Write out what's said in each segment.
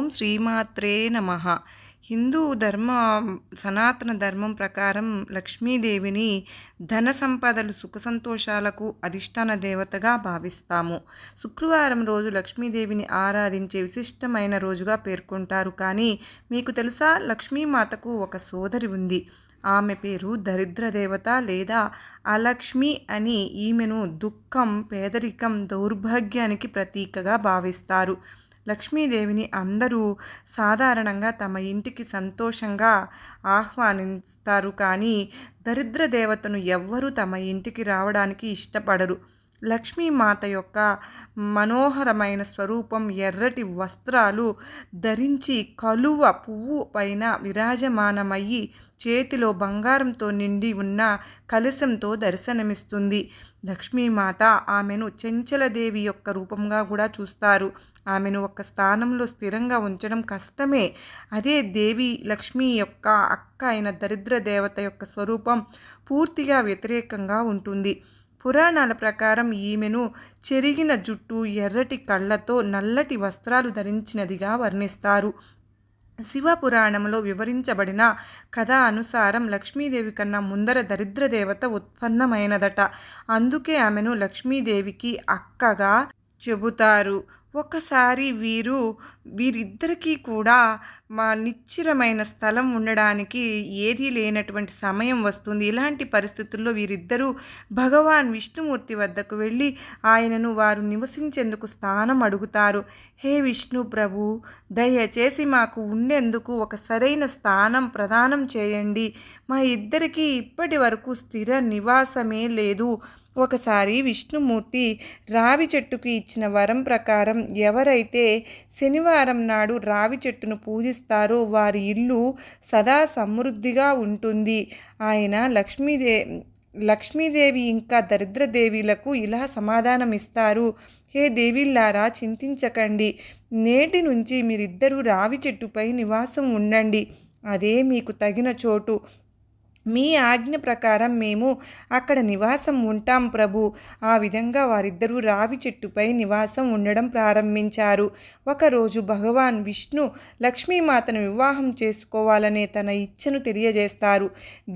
ఓం శ్రీమాత్రే నమః. హిందూ సనాతన ధర్మం ప్రకారం లక్ష్మీదేవిని ధన సంపదలు సుఖ సంతోషాలకు అధిష్టాన దేవతగా భావిస్తాము. శుక్రవారం రోజు లక్ష్మీదేవిని ఆరాధించే విశిష్టమైన రోజుగా పేర్కొంటారు. కానీ మీకు తెలుసా, లక్ష్మీమాతకు ఒక సోదరి ఉంది. ఆమె పేరు దరిద్ర దేవత లేదా అలక్ష్మి అని. ఈమెను దుఃఖం, పేదరికం, దౌర్భాగ్యానికి ప్రతీకగా భావిస్తారు. లక్ష్మీదేవిని అందరూ సాధారణంగా తమ ఇంటికి సంతోషంగా ఆహ్వానిస్తారు. కానీ దరిద్ర దేవతను ఎవ్వరూ తమ ఇంటికి రావడానికి ఇష్టపడరు. లక్ష్మీమాత యొక్క మనోహరమైన స్వరూపం ఎర్రటి వస్త్రాలు ధరించి కలువ పువ్వు పైన విరాజమానమయ్యి చేతిలో బంగారంతో నిండి ఉన్న కలశంతో దర్శనమిస్తుంది. లక్ష్మీమాత ఆమెను చెంచలదేవి యొక్క రూపంగా కూడా చూస్తారు. ఆమెను ఒక స్థానంలో స్థిరంగా ఉంచడం కష్టమే. అదే దేవి లక్ష్మి యొక్క అక్క అయిన దరిద్ర దేవత యొక్క స్వరూపం పూర్తిగా వ్యతిరేకంగా ఉంటుంది. పురాణాల ప్రకారం ఈమెను చెరిగిన జుట్టు, ఎర్రటి కళ్ళతో నల్లటి వస్త్రాలు ధరించినదిగా వర్ణిస్తారు. శివ పురాణంలో వివరించబడిన కథ అనుసారం లక్ష్మీదేవి కన్నా ముందర దరిద్ర దేవత ఉత్పన్నమైనదట. అందుకే ఆమెను లక్ష్మీదేవికి అక్కగా చెబుతారు. ఒకసారి వీరిద్దరికీ కూడా నిశ్చలమైన స్థలం ఉండడానికి ఏదీ లేనటువంటి సమయం వస్తుంది. ఇలాంటి పరిస్థితుల్లో వీరిద్దరూ భగవాన్ విష్ణుమూర్తి వద్దకు వెళ్ళి ఆయనను వారు నివసించేందుకు స్థానం అడుగుతారు. హే విష్ణు ప్రభు, దయచేసి మాకు ఉండేందుకు ఒక సరైన స్థానం ప్రదానం చేయండి. మా ఇద్దరికీ ఇప్పటి వరకు స్థిర నివాసమే లేదు. ఒకసారి విష్ణుమూర్తి రావి చెట్టుకు ఇచ్చిన వరం ప్రకారం ఎవరైతే శనివారం నాడు రావి చెట్టును పూజిస్తారో వారి ఇల్లు సదా సమృద్ధిగా ఉంటుంది. ఆయన లక్ష్మీదేవి ఇంకా దరిద్రదేవిలకు ఇలా సమాధానమిస్తారు. హే దేవిల్లారా, చింతించకండి. నేటి నుంచి మీరిద్దరూ రావి చెట్టుపై నివాసం ఉండండి. అదే మీకు తగిన చోటు. మీ ఆజ్ఞ ప్రకారం మేము అక్కడ నివాసం ఉంటాం ప్రభు. ఆ విధంగా వారిద్దరూ రావి చెట్టుపై నివాసం ఉండడం ప్రారంభించారు. ఒకరోజు భగవాన్ విష్ణు లక్ష్మీమాతను వివాహం చేసుకోవాలనే తన ఇచ్ఛను తెలియజేస్తారు.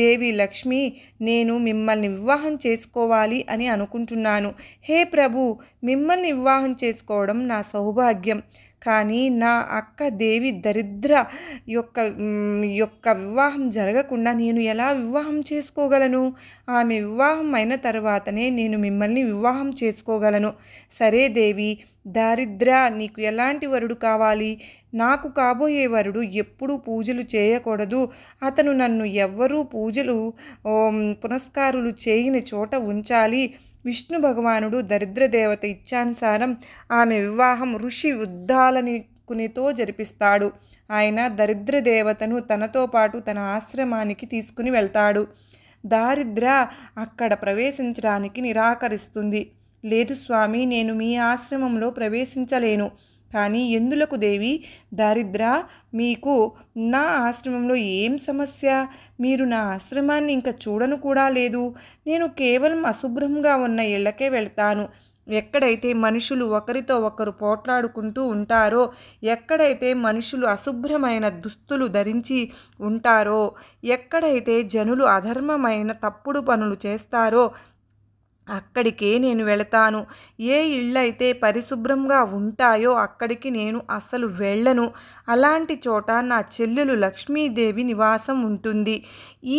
దేవి లక్ష్మి, నేను మిమ్మల్ని వివాహం చేసుకోవాలి అని అనుకుంటున్నాను. హే ప్రభు, మిమ్మల్ని వివాహం చేసుకోవడం నా సౌభాగ్యం. కానీ నా అక్క దేవి దరిద్ర యొక్క వివాహం జరగకుండా నేను ఎలా వివాహం చేసుకోగలను? ఆమె వివాహం అయిన తర్వాతనే నేను మిమ్మల్ని వివాహం చేసుకోగలను. సరే దేవి, దారిద్ర, నీకు ఎలాంటి వరుడు కావాలి? నాకు కాబోయే వరుడు ఎప్పుడూ పూజలు చేయకూడదు. అతను నన్ను ఎవ్వరూ పూజలు పునస్కారాలు చేయని చోట ఉంచాలి. విష్ణు భగవానుడు దరిద్ర దేవత ఇచ్ఛానుసారం ఆమె వివాహం ఋషి ఉద్దాలకునితో జరిపిస్తాడు. ఆయన దరిద్ర దేవతను తనతో పాటు తన ఆశ్రమానికి తీసుకుని వెళ్తాడు. దారిద్ర అక్కడ ప్రవేశించడానికి నిరాకరిస్తుంది. లేదు స్వామి, నేను మీ ఆశ్రమంలో ప్రవేశించలేను. కానీ ఎందులకు దేవి? దారిద్ర, మీకు నా ఆశ్రమంలో ఏం సమస్య? మీరు నా ఆశ్రమాన్ని ఇంకా చూడను కూడా లేదు. నేను కేవలం అశుభ్రంగా ఉన్న ఇళ్లకే వెళ్తాను. ఎక్కడైతే మనుషులు ఒకరితో ఒకరు పోట్లాడుకుంటూ ఉంటారో, ఎక్కడైతే మనుషులు అశుభ్రమైన దుస్తులు ధరించి ఉంటారో, ఎక్కడైతే జనులు అధర్మమైన తప్పుడు పనులు చేస్తారో అక్కడికే నేను వెళతాను. ఏ ఇళ్ళైతే పరిశుభ్రంగా ఉంటాయో అక్కడికి నేను అస్సలు వెళ్ళను. అలాంటి చోట నా చెల్లెలు లక్ష్మీదేవి నివాసం ఉంటుంది.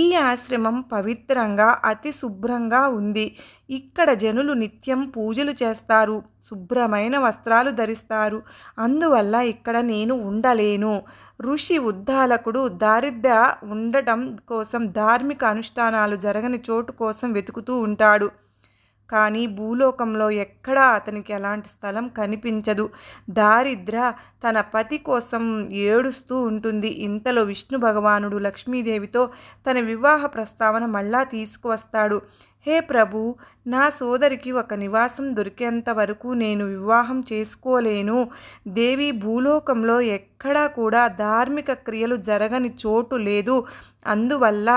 ఈ ఆశ్రమం పవిత్రంగా అతి శుభ్రంగా ఉంది. ఇక్కడ జనులు నిత్యం పూజలు చేస్తారు, శుభ్రమైన వస్త్రాలు ధరిస్తారు. అందువల్ల ఇక్కడ నేను ఉండలేను. ఋషి ఉద్దాలకుడు దారిద్ర్య ఉండటం కోసం ధార్మిక అనుష్ఠానాలు జరగని చోటు కోసం వెతుకుతూ ఉంటాడు. కానీ భూలోకంలో ఎక్కడా అతనికి అలాంటి స్థలం కనిపించదు. దారిద్ర తన పతి కోసం ఏడుస్తూ ఉంటుంది. ఇంతలో విష్ణు భగవానుడు లక్ష్మీదేవితో తన వివాహ ప్రస్తావన మళ్ళా తీసుకువస్తాడు. హే ప్రభు, నా సోదరికి ఒక నివాసం దొరికేంత వరకు నేను వివాహం చేసుకోలేను. దేవి, భూలోకంలో ఎక్కడా కూడా ధార్మిక క్రియలు జరగని చోటు లేదు. అందువల్ల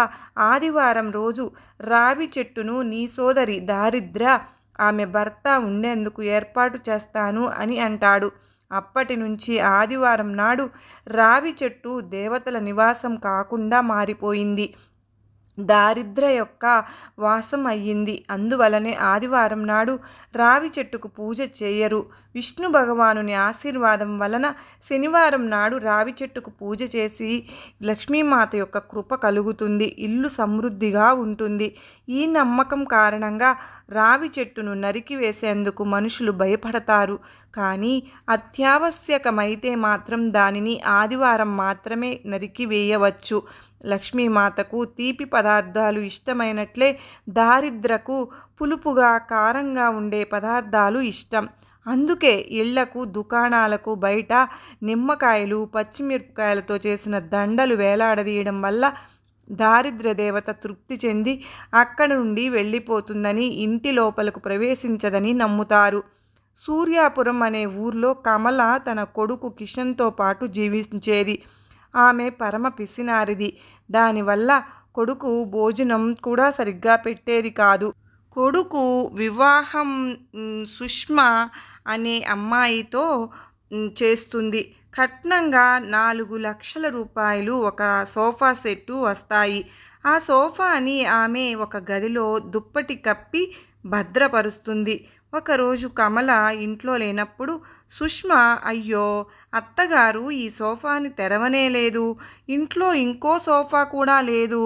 ఆదివారం రోజు రావి చెట్టును నీ సోదరి దారిద్ర ఆమె భర్త ఉండేందుకు ఏర్పాటు చేస్తాను అని అంటాడు. అప్పటి నుంచి ఆదివారం నాడు రావి చెట్టు దేవతల నివాసం కాకుండా మారిపోయింది. దారిద్ర యొక్క వాసం అయ్యింది. అందువలనే ఆదివారం నాడు రావి చెట్టుకు పూజ చేయరు. విష్ణు భగవానుని ఆశీర్వాదం వలన శనివారం నాడు రావి చెట్టుకు పూజ చేసి లక్ష్మీమాత యొక్క కృప కలుగుతుంది, ఇల్లు సమృద్ధిగా ఉంటుంది. ఈ నమ్మకం కారణంగా రావి చెట్టును నరికివేసేందుకు మనుషులు భయపడతారు. కానీ అత్యావశ్యకమైతే మాత్రం దానిని ఆదివారం మాత్రమే నరికివేయవచ్చు. లక్ష్మీమాతకు తీపి పదార్థాలు ఇష్టమైనట్లే దారిద్రకు పులుపుగా కారంగా ఉండే పదార్థాలు ఇష్టం. అందుకే ఇళ్లకు దుకాణాలకు బయట నిమ్మకాయలు పచ్చిమిరపకాయలతో చేసిన దండలు వేలాడదీయడం వల్ల దారిద్ర్య దేవత తృప్తి చెంది అక్కడి నుండి వెళ్ళిపోతుందని, ఇంటి లోపలకు ప్రవేశించదని నమ్ముతారు. సూర్యాపురం అనే ఊర్లో కమల తన కొడుకు కిషన్తో పాటు జీవించేది. ఆమె పరమ పిసినారిది. దానివల్ల కొడుకు భోజనం కూడా సరిగ్గా పెట్టేది కాదు. కొడుకు వివాహం సుష్మ అనే అమ్మాయితో చేస్తుంది. కట్నంగా 4 లక్షల రూపాయలు, ఒక సోఫా సెట్టు వస్తాయి. ఆ సోఫాని ఆమె ఒక గదిలో దుప్పటి కప్పి భద్రపరుస్తుంది. ఒకరోజు కమల ఇంట్లో లేనప్పుడు సుష్మ, అయ్యో అత్తగారు ఈ సోఫాని తెరవనేలేదు, ఇంట్లో ఇంకో సోఫా కూడా లేదు,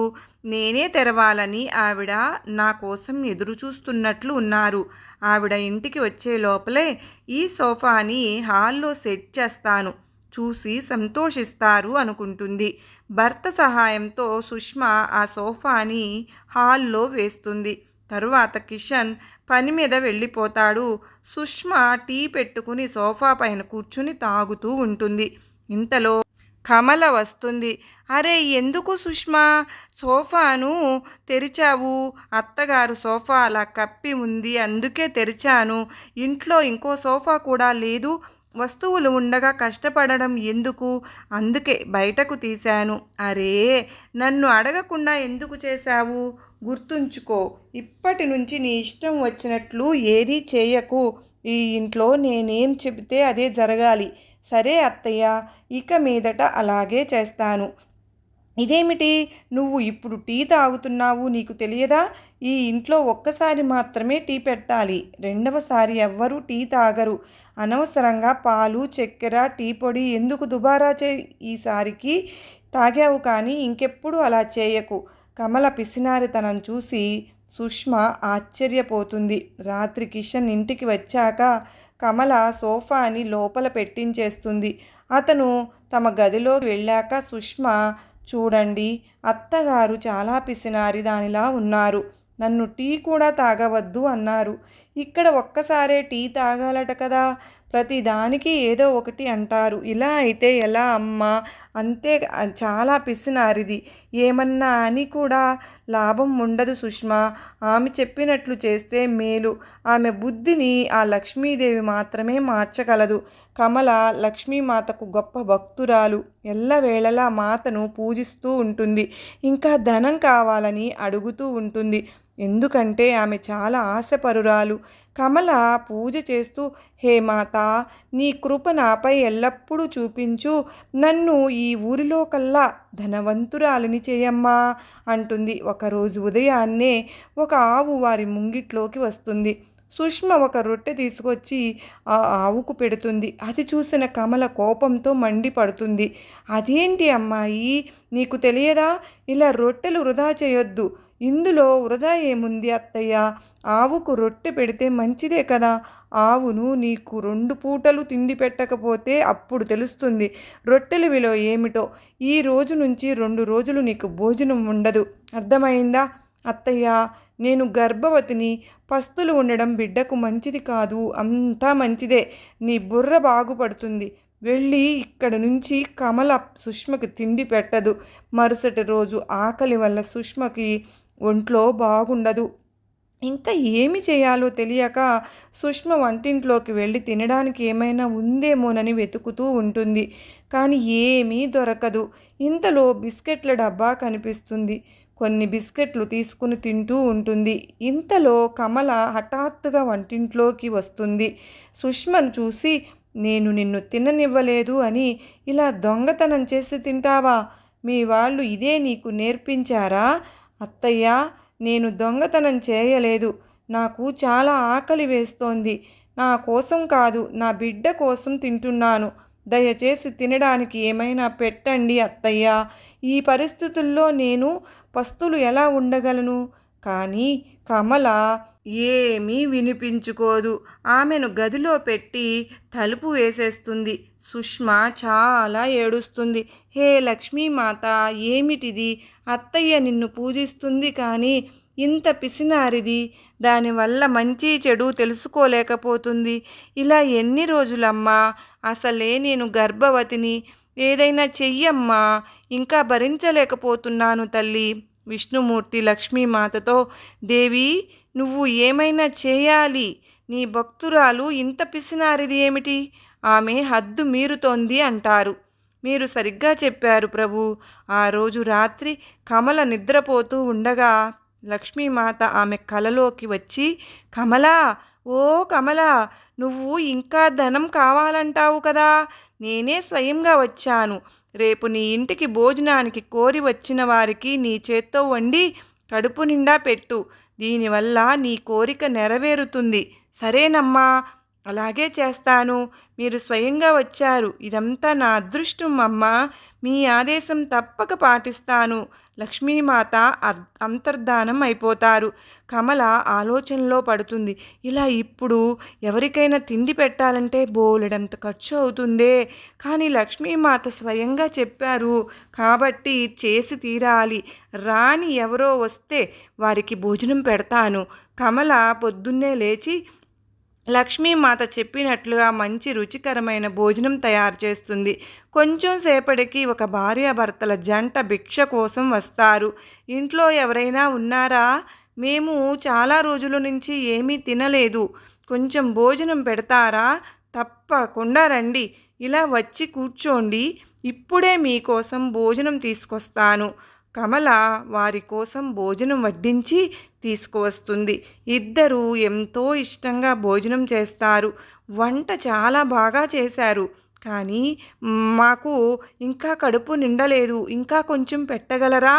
నేనే తెరవాలని ఆవిడ నా కోసం ఎదురు చూస్తున్నట్లు ఉన్నారు. ఆవిడ ఇంటికి వచ్చే లోపలే ఈ సోఫాని హాల్లో సెట్ చేస్తాను, చూసి సంతోషిస్తారు అనుకుంటుంది. భర్త సహాయంతో సుష్మ ఆ సోఫాని హాల్లో వేస్తుంది. తరువాత కిషన్ పని మీద వెళ్ళిపోతాడు. సుష్మ టీ పెట్టుకుని సోఫా పైన కూర్చుని తాగుతూ ఉంటుంది. ఇంతలో కమల వస్తుంది. అరే, ఎందుకు సుష్మా సోఫాను తెరిచావు? అత్తగారు సోఫా అలా కప్పి ఉంది, అందుకే తెరిచాను. ఇంట్లో ఇంకో సోఫా కూడా లేదు, వస్తువులు ఉండగా కష్టపడడం ఎందుకు, అందుకే బయటకు తీశాను. అరే, నన్ను అడగకుండా ఎందుకు చేశావు? గుర్తుంచుకో, ఇప్పటి నుంచి నీ ఇష్టం వచ్చినట్లు ఏదీ చేయకు. ఈ ఇంట్లో నేనేం చెబితే అదే జరగాలి. సరే అత్తయ్య, ఇక మీదట అలాగే చేస్తాను. ఇదేమిటి, నువ్వు ఇప్పుడు టీ తాగుతున్నావు, నీకు తెలియదా? ఈ ఇంట్లో ఒక్కసారి మాత్రమే టీ పెట్టాలి, రెండవసారి ఎవ్వరూ టీ తాగరు. అనవసరంగా పాలు, చక్కెర, టీ పొడి ఎందుకు దుబారా ఈసారికి తాగావు, కానీ ఇంకెప్పుడు అలా చేయకు. కమల పిసినారితనం చూసి సుష్మ ఆశ్చర్యపోతుంది. రాత్రి కిషన్ ఇంటికి వచ్చాక కమల సోఫాని లోపల పెట్టించేస్తుంది. అతను తమ గదిలోకి వెళ్ళాక సుష్మ, చూడండి, అత్తగారు చాలా పిసినారి దానిలా ఉన్నారు, నన్ను టీ కూడా తాగవద్దు అన్నారు. ఇక్కడ ఒక్కసారే టీ తాగాలట కదా, ప్రతిదానికి ఏదో ఒకటి అంటారు. ఇలా అయితే ఎలా అమ్మా? అంతే, చాలా పిసినారిది, ఏమన్నా అని కూడా లాభం ఉండదు సుష్మా. ఆమె చెప్పినట్లు చేస్తే మేలు. ఆమె బుద్ధిని ఆ లక్ష్మీదేవి మాత్రమే మార్చగలదు. కమల లక్ష్మీమాతకు గొప్ప భక్తురాలు, ఎల్లవేళలా మాతను పూజిస్తూ ఉంటుంది. ఇంకా ధనం కావాలని అడుగుతూ ఉంటుంది. ఎందుకంటే ఆమె చాలా ఆశపరురాలు. కమల పూజ చేస్తూ, హే మాత, నీ కృప నాపై ఎల్లప్పుడూ చూపించు, నన్ను ఈ ఊరిలో కల్లా ధనవంతురాలిని చేయమ్మా అంటుంది. ఒకరోజు ఉదయాన్నే ఒక ఆవు వారి ముంగిట్లోకి వస్తుంది. సుష్మ ఒక రొట్టె తీసుకొచ్చి ఆ ఆవుకు పెడుతుంది. అది చూసిన కమల కోపంతో మండిపడుతుంది. అదేంటి అమ్మాయి, నీకు తెలియదా? ఇలా రొట్టెలు వృధా చేయొద్దు. ఇందులో వృధా ఏముంది అత్తయ్య? ఆవుకు రొట్టె పెడితే మంచిదే కదా. ఆవును నీకు 2 పూటలు తిండి పెట్టకపోతే అప్పుడు తెలుస్తుంది రొట్టెల విలువ ఏమిటో. ఈ రోజు నుంచి 2 రోజులు నీకు భోజనం ఉండదు, అర్థమైందా? అత్తయ్య, నేను గర్భవతిని, పస్తులు ఉండడం బిడ్డకు మంచిది కాదు, అంతా మంచిదే, నీ బుర్ర బాగుపడుతుంది. వెళ్ళి ఇక్కడి నుంచి. కమల సుష్మకి తిండి పెట్టదు. మరుసటి రోజు ఆకలి వల్ల సుష్మకి ఒంట్లో బాగుండదు. ఇంకా ఏమి చేయాలో తెలియక సుష్మ వంటింట్లోకి వెళ్ళి తినడానికి ఏమైనా ఉందేమోనని వెతుకుతూ ఉంటుంది. కానీ ఏమీ దొరకదు. ఇంతలో బిస్కెట్ల డబ్బా కనిపిస్తుంది. కొన్ని బిస్కెట్లు తీసుకుని తింటూ ఉంటుంది. ఇంతలో కమల హఠాత్తుగా వంటింట్లోకి వస్తుంది. సుష్మను చూసి, నేను నిన్ను తిననివ్వలేదు అని ఇలా దొంగతనం చేసి తింటావా? మీ వాళ్ళు ఇదే నీకు నేర్పించారా? అత్తయ్య, నేను దొంగతనం చేయలేదు. నాకు చాలా ఆకలి వేస్తోంది. నా కోసం కాదు, నా బిడ్డ కోసం తింటున్నాను. దయచేసి తినడానికి ఏమైనా పెట్టండి అత్తయ్య. ఈ పరిస్థితుల్లో నేను పస్తులు ఎలా ఉండగలను? కానీ కమల ఏమీ వినిపించుకోదు. ఆమెను గదిలో పెట్టి తలుపు వేసేస్తుంది. సుష్మా చాలా ఏడుస్తుంది. హే లక్ష్మీమాత, ఏమిటిది? అత్తయ్య నిన్ను పూజిస్తుంది కానీ ఇంత పిసినారిది. దానివల్ల మంచి చెడు తెలుసుకోలేకపోతుంది. ఇలా ఎన్ని రోజులమ్మా? అసలే నేను గర్భవతిని. ఏదైనా చెయ్యమ్మా, ఇంకా భరించలేకపోతున్నాను తల్లి. విష్ణుమూర్తి లక్ష్మీమాతతో, దేవి, నువ్వు ఏమైనా చేయాలి. నీ భక్తురాలు ఇంత పిసినారిది ఏమిటి? ఆమె హద్దు మీరుతోంది అంటారు. మీరు సరిగ్గా చెప్పారు ప్రభు. ఆ రోజు రాత్రి కమల నిద్రపోతూ ఉండగా లక్ష్మీమాత ఆమె కలలోకి వచ్చి, కమలా, ఓ కమలా, నువ్వు ఇంకా ధనం కావాలంటావు కదా, నేనే స్వయంగా వచ్చాను. రేపు నీ ఇంటికి భోజనానికి కోరి వచ్చిన వారికి నీ చేత్తో వండి కడుపు నిండా పెట్టు. దీనివల్ల నీ కోరిక నెరవేరుతుంది. సరేనమ్మా, అలాగే చేస్తాను. మీరు స్వయంగా వచ్చారు. ఇదంతా నా అదృష్టం అమ్మా. మీ ఆదేశం తప్పక పాటిస్తాను. లక్ష్మీమాత అంతర్ధానం అయిపోతారు. కమల ఆలోచనలో పడుతుంది. ఇలా ఇప్పుడు ఎవరికైనా తిండి పెట్టాలంటే బోలెడంత ఖర్చు అవుతుందే. కానీ లక్ష్మీమాత స్వయంగా చెప్పారు కాబట్టి చేసి తీరాలి. రాని ఎవరో వస్తే వారికి భోజనం పెడతాను. కమల పొద్దున్నే లేచి లక్ష్మీమాత చెప్పినట్లుగా మంచి రుచికరమైన భోజనం తయారు చేస్తుంది. కొంచెం సేపటికి ఒక భార్యాభర్తల జంట భిక్ష కోసం వస్తారు. ఇంట్లో ఎవరైనా ఉన్నారా? మేము చాలా రోజుల నుంచి ఏమీ తినలేదు. కొంచెం భోజనం పెడతారా? తప్పకుండా రండి. ఇలా వచ్చి కూర్చోండి. ఇప్పుడే మీకోసం భోజనం తీసుకొస్తాను. కమల వారి కోసం భోజనం వడ్డించి తీసుకువస్తుంది. ఇద్దరూ ఎంతో ఇష్టంగా భోజనం చేస్తారు. వంట చాలా బాగా చేశారు. కానీ మాకు ఇంకా కడుపు నిండలేదు. ఇంకా కొంచెం పెట్టగలరా?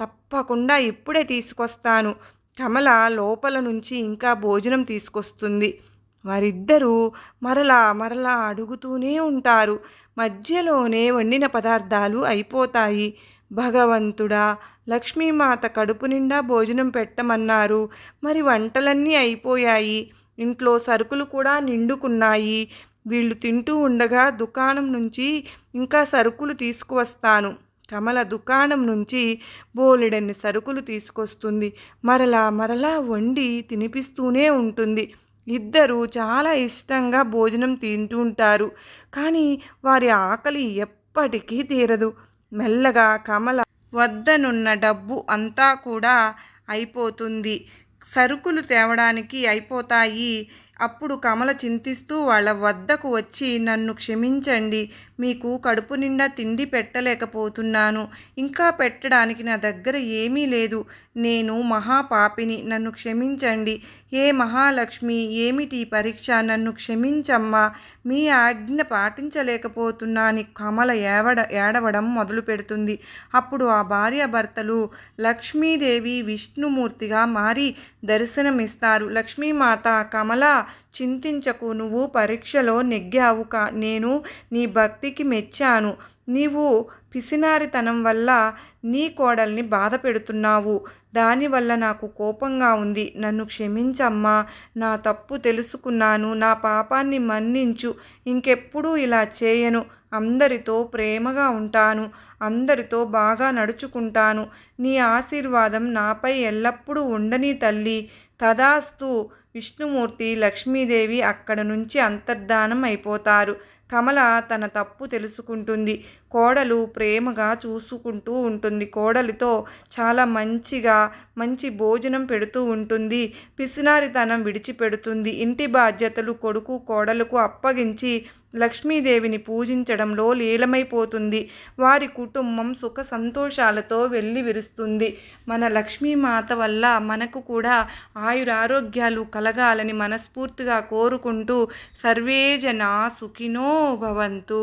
తప్పకుండా ఇప్పుడే తీసుకొస్తాను. కమల లోపల నుంచి ఇంకా భోజనం తీసుకొస్తుంది. వారిద్దరూ మరలా అడుగుతూనే ఉంటారు. మధ్యలోనే వండిన పదార్థాలు అయిపోతాయి. భగవంతుడా, లక్ష్మీమాత కడుపు నిండా భోజనం పెట్టమన్నారు. మరి వంటలన్నీ అయిపోయాయి. ఇంట్లో సరుకులు కూడా నిండుకున్నాయి. వీళ్ళు తింటూ ఉండగా దుకాణం నుంచి ఇంకా సరుకులు తీసుకువస్తాను. కమల దుకాణం నుంచి బోలెడన్ని సరుకులు తీసుకొస్తుంది. మరలా వండి తినిపిస్తూనే ఉంటుంది. ఇద్దరూ చాలా ఇష్టంగా భోజనం తింటుంటారు. కానీ వారి ఆకలి ఎప్పటికీ తీరదు. మెల్లగా కమల వద్దనున్న డబ్బు అంతా కూడా అయిపోతుంది. సరుకులు తేవడానికి అయిపోతాయి. అప్పుడు కమల చింతిస్తూ వాళ్ళ వద్దకు వచ్చి, నన్ను క్షమించండి, మీకు కడుపు నిండా తిండి పెట్టలేకపోతున్నాను. ఇంకా పెట్టడానికి నా దగ్గర ఏమీ లేదు. నేను మహాపాపిని, నన్ను క్షమించండి. ఏ మహాలక్ష్మి, ఏమిటి పరీక్ష? నన్ను క్షమించమ్మా, మీ ఆజ్ఞ పాటించలేకపోతున్నాను. కమల ఏడవడం మొదలు పెడుతుంది. అప్పుడు ఆ భార్యాభర్తలు లక్ష్మీదేవి విష్ణుమూర్తిగా మారి దర్శనమిస్తారు. లక్ష్మీమాత, కమల, చింతించకు, నువ్వు పరీక్షలో నెగ్గావు. నేను నీ భక్తికి మెచ్చాను. నీవు పిసినారితనం వల్ల నీ కోడల్ని బాధ పెడుతున్నావు. దానివల్ల నాకు కోపంగా ఉంది. నన్ను క్షమించమ్మా, నా తప్పు తెలుసుకున్నాను. నా పాపాన్ని మన్నించు. ఇంకెప్పుడూ ఇలా చేయను. అందరితో ప్రేమగా ఉంటాను. అందరితో బాగా నడుచుకుంటాను. నీ ఆశీర్వాదం నాపై ఎల్లప్పుడూ ఉండని తల్లి. తదాస్తు. విష్ణుమూర్తి, లక్ష్మీదేవి అక్కడ నుంచి అంతర్ధానం అయిపోతారు. కమల తన తప్పు తెలుసుకుంటుంది. కోడలు ప్రేమగా చూసుకుంటూ ఉంటుంది. కోడలితో చాలా మంచి భోజనం పెడుతూ ఉంటుంది. పిసినారితనం విడిచిపెడుతుంది. ఇంటి బాధ్యతలు కొడుకు కోడలకు అప్పగించి లక్ష్మీదేవిని పూజించడంలో లీలమైపోతుంది. వారి కుటుంబం సుఖ సంతోషాలతో వెల్లివిరుస్తుంది. మన లక్ష్మీమాత వల్ల మనకు కూడా ఆయురారోగ్యాలు కలగాలని మనస్ఫూర్తిగా కోరుకుంటూ సర్వే జనా సుఖినో భవంతు.